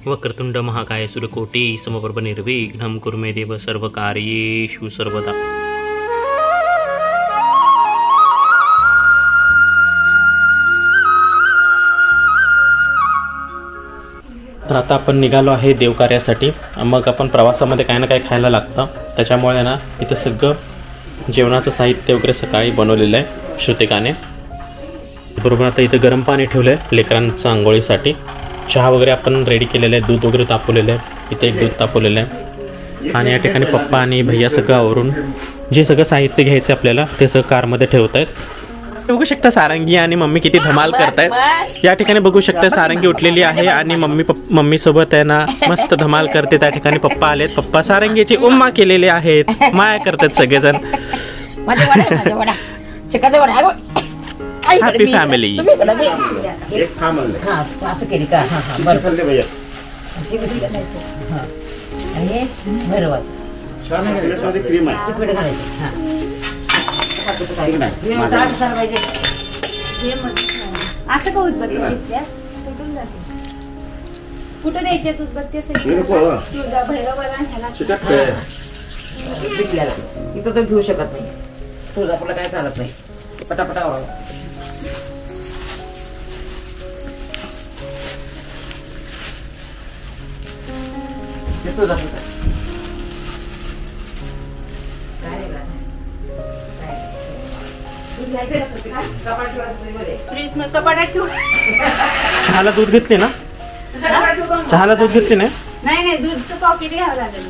वक्रतुंड महाकाय सूर्यकोटी समप्रभ निर्विघ्नं कुरु मे देव सर्वकार्येषु सर्वदा। तर आता आपण निघालो आहे देवकार्यासाठी। मग आपण प्रवासामध्ये काही ना काही खायला लागतं, त्याच्यामुळे ना इथं सगळं जेवणाचं साहित्य वगैरे सकाळी बनवलेलं आहे श्रुतिकाने। बरोबर आता इथं गरम पाणी ठेवलं आहे लेकरांचं आंघोळीसाठी। चहा वगैरे आपण रेडी केलेलं आहे, दूध वगैरे तापवलेलं आहे, इथे एक दूध तापवलेलं आहे। आणि या ठिकाणी पप्पा आणि भैया सगळं आवरून जे सगळं साहित्य घ्यायचं आपल्याला ते सगळं कारमध्ये ठेवत आहेत। बघू शकता सारंगी आणि मम्मी किती धमाल करतायत। या ठिकाणी बघू शकता सारंगी उठलेली आहे आणि मम्मी सोबत आहे ना मस्त धमाल करते। त्या ठिकाणी पप्पा आलेत, पप्पा सारंगीची उम्मा केलेले आहेत, माया करतात सगळेजण। Happy family. असं का उदबत्ती घेतल्या कुठून जाते कुठं द्यायच्या उदबत्ती इथं तर घेऊ शकत नाही, तुळजापूरला काय चालत नाही, पटापटा आवडला। चहाला दूध घेतले ना? चहाला दूध घेतले ना? नाही नाही, दूधचं पॉकेट घ्यावं लागेल।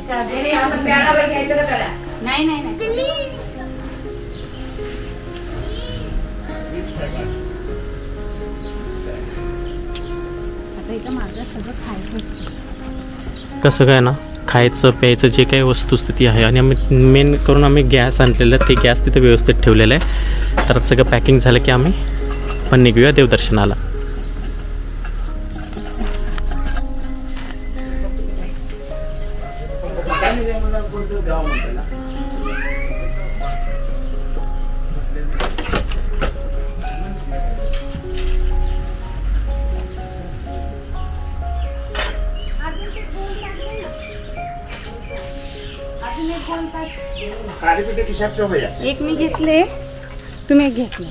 नाही नाही नाही, आता इथं माझं सगळं खायचं कसं काय ना, खायचं प्यायचं जे काही वस्तुस्थिती आहे। आणि आम्ही मेन करून आम्ही गॅस आणलेलं, ते गॅस तिथे व्यवस्थित ठेवलेलं आहे। तर सगळं पॅकिंग झालं की आम्ही पण निघूया देवदर्शनाला। एक मी घेतले, तुम्ही एक घेतले।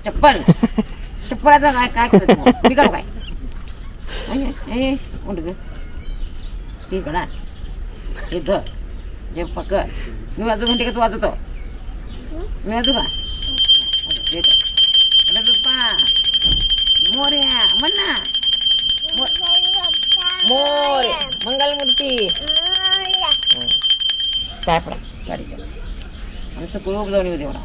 चप्पल चप्पलाचा काय काय करत मी करू काय ती करा इथं जे पकड, मी वाजू म्हणते का तू वाजवतो, मी वाजू का मोर्या म्हण ना, मोर मंगलमूर्ती काय पडा गाडीच्या आणि सगळं जाऊन येऊ तेवढा।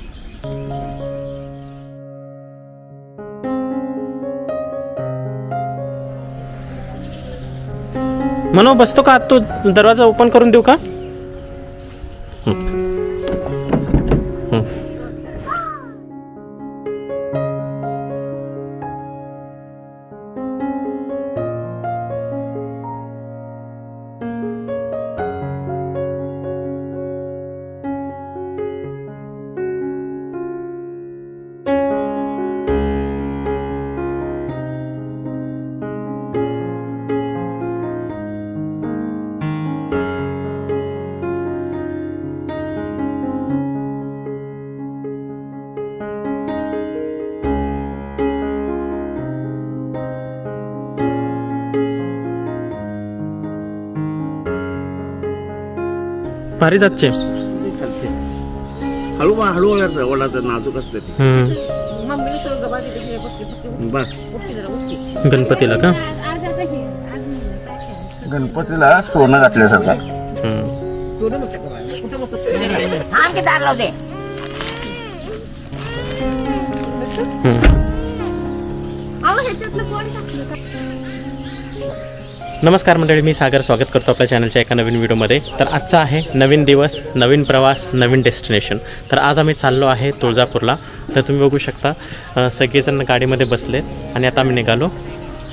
म्हणून बसतो का? तो दरवाजा ओपन करून देऊ का? भारी जातचे हळू ओढायचं नाजूक असते ते. मम्मीने सगळं गबा दिली बघते बस उठते जरा उठते. गणपतीला का? आज आता हे आज नाही, काय करायचं? गणपतीला सोनं घातल्यासारखं. सोडून उठते गबा. कुठं बसत थांब की दार लावू दे. अहो ह्याच्यातलं कोण टाकलं का? नमस्कार मंडळी, मी सागर स्वागत करतो आपल्या चॅनलच्या एका नवीन व्हिडिओमध्ये. तर आजचा आहे नवीन दिवस, नवीन प्रवास, नवीन डेस्टिनेशन. तर आज आम्ही चाललो आहे तुळजापूरला. तर तुम्ही बघू शकता सगळेजण गाडीमध्ये बसले आणि आता आम्ही निघालो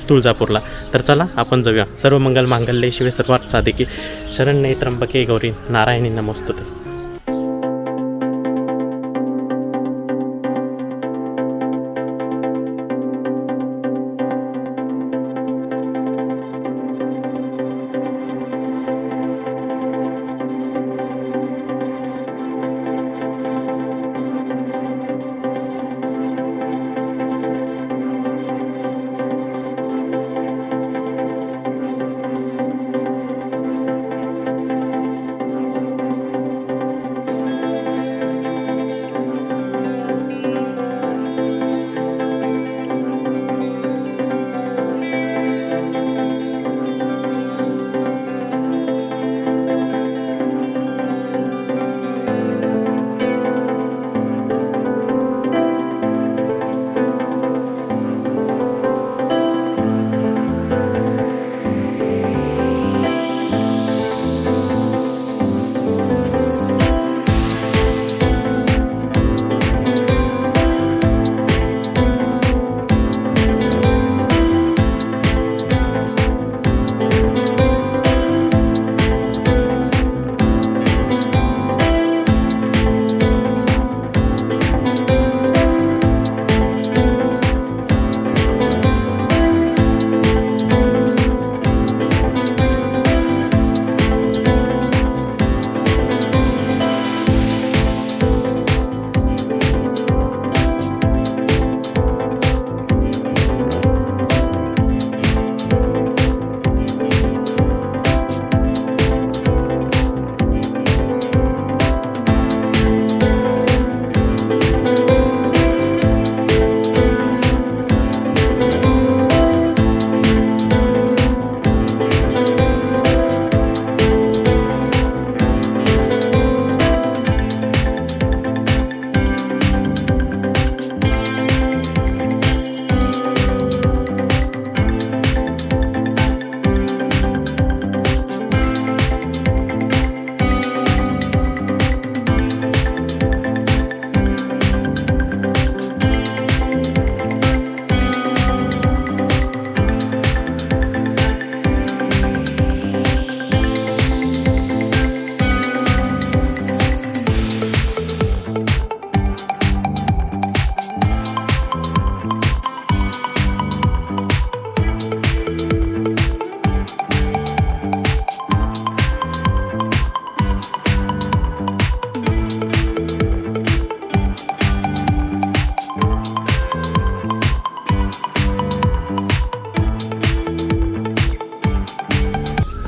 तुळजापूरला. तर चला आपण जाऊया. सर्व मंगल मांगल्ये शिवे सर्वार्थ साधिके शरण्ये त्र्यंबके गौरी नारायणी नमोस्तुते.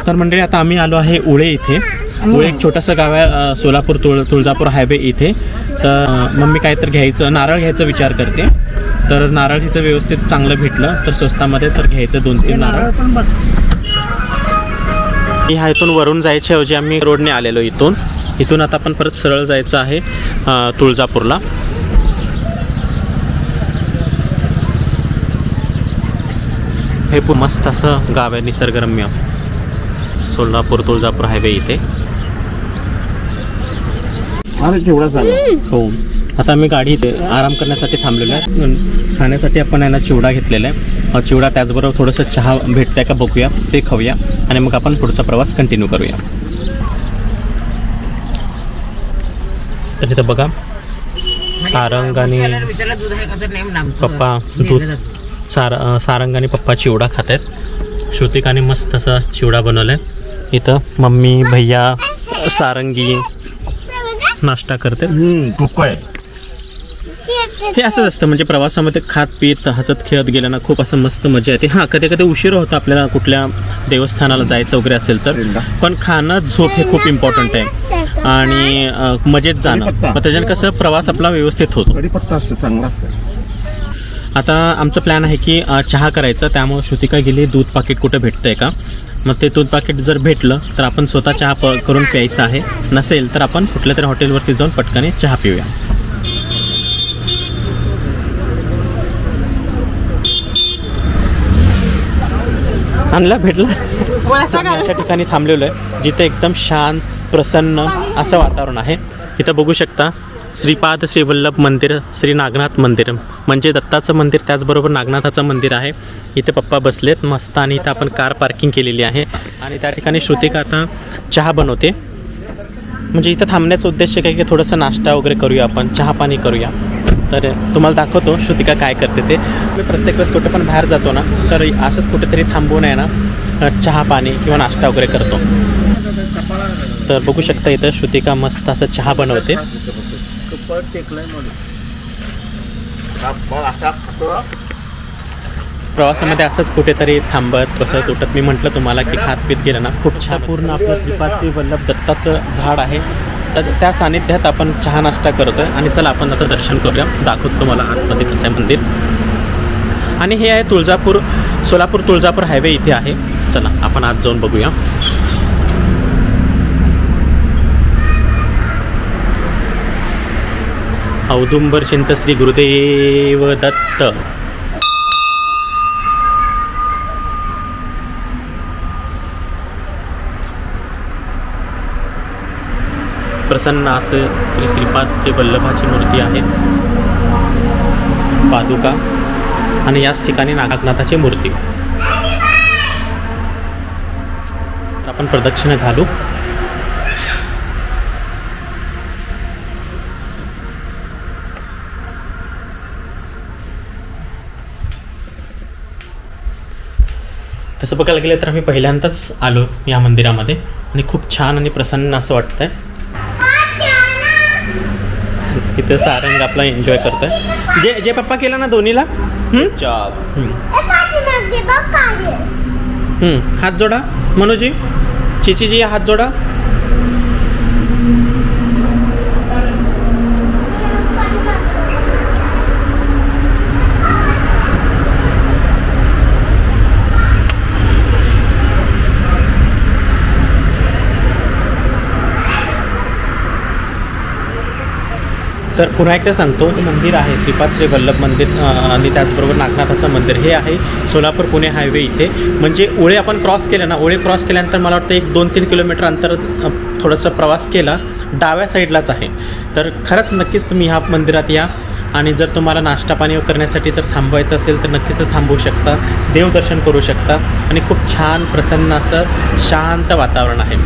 तर मंडळी आता आम्ही आलो आहे उळे इथे. उळे एक छोटंसं गाव आहे सोलापूर तुळजापूर हायवे इथे. तर मम्मी काय तर घ्यायचं, नारळ घ्यायचा विचार करते. तर नारळ इथं व्यवस्थित चांगलं भेटलं तर स्वस्तामध्ये तर घ्यायचं 2-3 नारळ. ह्या इथून वरून जायच्या ऐवजी आम्ही रोडने आलेलो इथून आता आपण परत सरळ जायचं आहे तुळजापूरला. हे मस्त असं गाव आहे निसर्गरम्य, सोलापूर तुळजापूर हायवे इथे. हो, आता आम्ही गाडी इथे आराम करण्यासाठी थांबलेलो आहे. खाण्यासाठी आपण यांना चिवडा घेतलेला आहे. चिवडा त्याचबरोबर थोडंसं चहा भेटतंय का बघूया, ते खाऊया आणि मग आपण पुढचा प्रवास कंटिन्यू करूया. तर इथं बघा सारंग आणि पप्पा दूध सारंग आणि पप्पा चिवडा खात आहेत. श्रुतिकाने मस्त असा चिवडा बनवला आहे. इथं मम्मी भैया सारंगी नाश्ता करते. हे असंच असतं, म्हणजे प्रवासामध्ये खात पीत हसत खेळत गेलं ना खूप असं मस्त मजा येते. हां, कधी कधी उशीर होता आपल्याला कुठल्या देवस्थानाला जायचं वगैरे असेल तर, पण खाणं झोप हे खूप इम्पॉर्टंट आहे. आणि मजेत जाणं. मग त्याच्याने कसं प्रवास आपला व्यवस्थित होतो. कढीपत्ता असतो चांगला असतं. आता आमचं प्लॅन आहे की चहा करायचा. त्यामुळे श्रुतिका गेली दूध पाकिट कुठं भेटतंय का. मग ते दूध पाकिट जर भेटलं तर आपण स्वतः चहा करून प्यायचं आहे. नसेल तर आपण कुठल्या तरी हॉटेलवरती जाऊन पटकन चहा पिऊया. आणला भेटला. अशा ठिकाणी थांबलेलो आहे जिथे एकदम शांत प्रसन्न असं वातावरण आहे. इथं बघू शकता श्रीपाद श्री वल्लभ मंदिर, श्री नागनाथ मंदिर म्हणजे दत्ताचं मंदिर, त्याचबरोबर नागनाथाचं मंदिर आहे. इथे पप्पा बसलेत मस्त आणि इथं आपण कार पार्किंग केलेली आहे. आणि त्या ठिकाणी श्रुतिका आता चहा बनवते. म्हणजे इथं थांबण्याचा उद्देश काय की थोडंसं नाश्ता वगैरे करूया, आपण चहा पाणी करूया. तर तुम्हाला दाखवतो श्रुतिका काय करते ते. मी प्रत्येक वेळेस कुठं पण बाहेर जातो ना तर असंच कुठेतरी थांबून आहे ना चहा पाणी किंवा नाश्ता वगैरे करतो. तर बघू शकता इथं श्रुतिका मस्त असं चहा बनवते. प्रवासामध्ये असंच कुठेतरी थांबत बसत उठत मी म्हटलं तुम्हाला की खात पीत गेलं ना खूप छान. पूर्ण आपलं श्रीपाद वल्लभ दत्ताचं झाड आहे. तर त्या सानिध्यात आपण चहा नाश्ता करतोय. आणि चला आपण आता दर्शन करूया. दाखवतो तुम्हाला आतमध्ये कसं आहे मंदिर. आणि हे आहे तुळजापूर, सोलापूर तुळजापूर हायवे इथे आहे. चला आपण आत जाऊन बघूया. औदुंबर चिंत श्री गुरुदेव दत्त. प्रसन्न असं श्रीपाद श्री वल्लभाची मूर्ती आहे, पादुका आणि याच ठिकाणी नागनाथाची मूर्ती. आपण प्रदक्षिणा घालू. तसं बघायला गेलं तर आम्ही पहिल्यांदाच आलो या मंदिरामध्ये आणि खूप छान आणि प्रसन्न असं वाटतंय. इथे सारंग आपला एन्जॉय करतोय. जे जे पप्पा केला ना दोन्हीला. हात जोडा मनोजी, चिचीजी हात जोडा. तर पुन्हा एकदा सांगतो मंदिर आहे श्रीपाद श्री वल्लभ मंदिर आणि त्याचबरोबर नागनाथाचं मंदिर. हे आहे सोलापूर पुणे हायवे इथे. म्हणजे ओळे आपण क्रॉस केलं ना, ओळे क्रॉस केल्यानंतर मला वाटतं 1-2-3 किलोमीटर अंतर थोडंसं प्रवास केला डाव्या साईडलाच आहे. तर खरंच नक्कीच तुम्ही ह्या मंदिरात या. आणि जर तुम्हाला नाश्ता पाणी करण्यासाठी जर थांबवायचं असेल तर नक्कीच थांबवू शकता, देवदर्शन करू शकता. आणि खूप छान प्रसन्न असं शांत वातावरण आहे.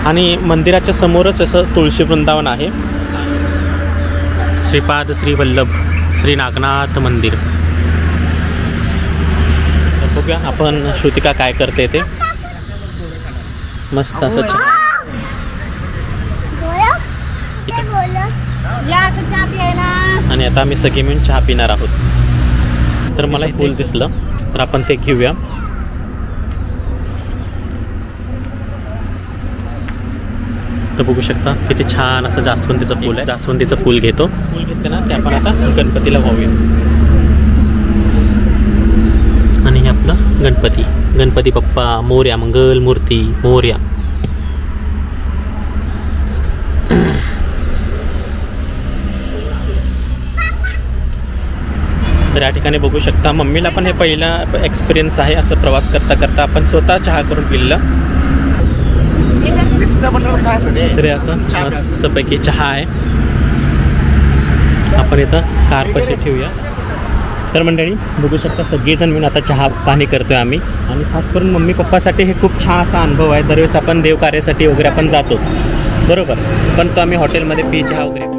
आणि मंदिराच्या समोरच असं तुळशी वृंदावन आहे. श्रीपाद श्री वल्लभ श्री नागनाथ मंदिर. तर बघूया आपण श्रुतिका काय करते ते. मस्त असं आणि आता आम्ही सगळे मिळून चहा पिणार आहोत. तर मला फूल दिसलं तर आपण ते घेऊया. तर बघू शकता किती छान असं जास्वंदीचं फूल आहे. जास्वंदीचं फूल घेतो. फूल घेतलं ना ते आपण आता गणपतीला वाहूया. आणि हे आपलं गणपती, गणपती बाप्पा मोरया, मंगल मूर्ती मोरया. तर या ठिकाणी बघू शकता मम्मीला पण हे पहिला एक्सपिरियन्स आहे असं प्रवास करता करता आपण स्वतः चहा करून पिलेलं. तरी असं मस्तपैकी चहा आहे. आपण इथं कार पाशी ठेवूया. तर मंडळी बघू शकता सगळेजण मिळून आता चहा पाणी करतोय आम्ही. आणि खास करून मम्मी पप्पासाठी हे खूप छान असा अनुभव आहे. दरवेळेस आपण देवकार्यासाठी वगैरे आपण जातोच बरोबर, पण तो आम्ही हॉटेलमध्ये चहा वगैरे.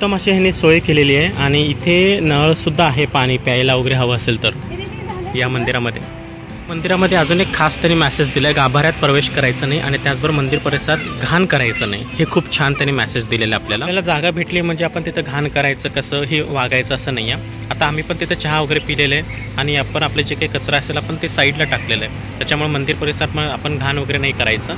उत्तम अशी ह्यांनी सोय केलेली आहे आणि इथे नळसुद्धा आहे पाणी प्यायला वगैरे हवं असेल तर या मंदिरामध्ये अजून एक खास त्यांनी मेसेज दिला आहे, गाभाऱ्यात प्रवेश करायचा नाही आणि त्याचबरोबर मंदिर परिसरात घाण करायचं नाही. हे खूप छान त्यांनी मेसेज दिलेलं आहे आपल्याला. जागा भेटली म्हणजे आपण तिथं घाण करायचं कसं हे वागायचं असं नाही आहे. आता आम्ही पण तिथं चहा वगैरे पिलेलं आहे आणि आपण आपले जे काही कचरा असेल आपण ते साईडला टाकलेलं आहे. त्याच्यामुळे मंदिर परिसरात आपण घाण वगैरे नाही करायचं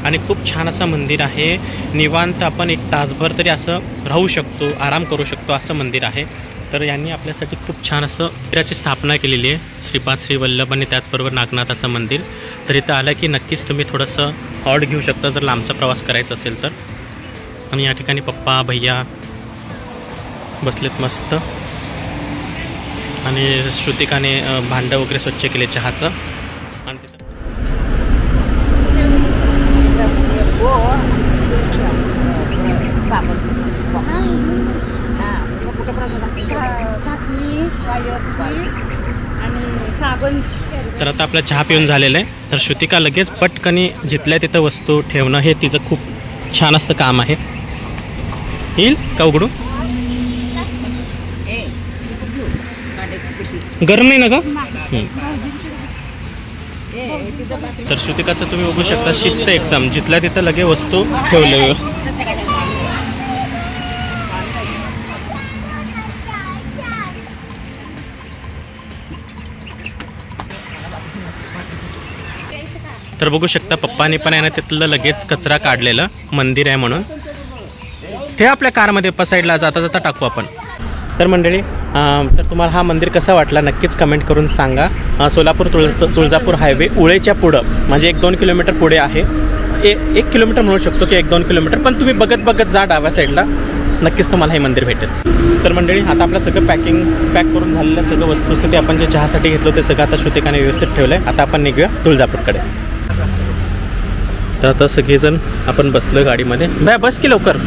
आणि खूप छान असं मंदिर आहे. निवांत आपण 1 तासभर तरी असं राहू शकतो, आराम करू शकतो असं मंदिर आहे. तर यांनी आपल्यासाठी खूप छान असं मंदिराची स्थापना केलेली आहे, श्रीपाद श्री वल्लभ आणि त्याचबरोबर नागनाथाचं मंदिर. तर इथं आलं की नक्कीच तुम्ही थोडंसं हॉल्ट घेऊ शकता जर लांबचा प्रवास करायचा असेल तर. आणि या ठिकाणी पप्पा भैया बसलेत मस्त आणि श्रुतिकाने भांडं वगैरे स्वच्छ केले चहाचं. आणि तिथं आणि साबण. तर आता आपला चहा पिऊन झालेला आहे. तर श्रुतिका लगेच पटकनी जिथल्या तिथं वस्तू ठेवणं हे तिचं खूप छान असं काम आहे. येईल का उघडू? गरम नाही ना का? तर श्रुतिकाचं तुम्ही बघू शकता शिस्त एकदम, जिथल्या तिथं लगे वस्तू ठेवले. तर बघू शकता पप्पाने पण आहे ना तिथलं लगेच कचरा काढलेलं मंदिर आहे म्हणून. ठेव आपल्या कारमध्ये साईडला जाता जाता टाकू आपण. तर मंडळी तर तुम्हाला हा मंदिर कसा वाटला नक्कीच कमेंट करून सांगा. सोलापूर तुळजापूर हायवे उळेच्या पुढं म्हणजे 1-2 किलोमीटर पुढे आहे. 1 किलोमीटर म्हणू शकतो की 1-2 किलोमीटर, पण तुम्ही बघत जा डाव्या साईडला, नक्कीच तुम्हाला हे मंदिर भेटेल. तर मंडळी आता आपलं सगळं पॅक करून झालेलं सगळं वस्तुस्थिती आपण जे चहासाठी घेतलं ते सगळं आता श्रुतिकाने व्यवस्थित ठेवलं आहे. आता आपण निघूया तुळजापूरकडे. तर आता सगळेजण आपण बसलो गाडीमध्ये. बस की लवकर.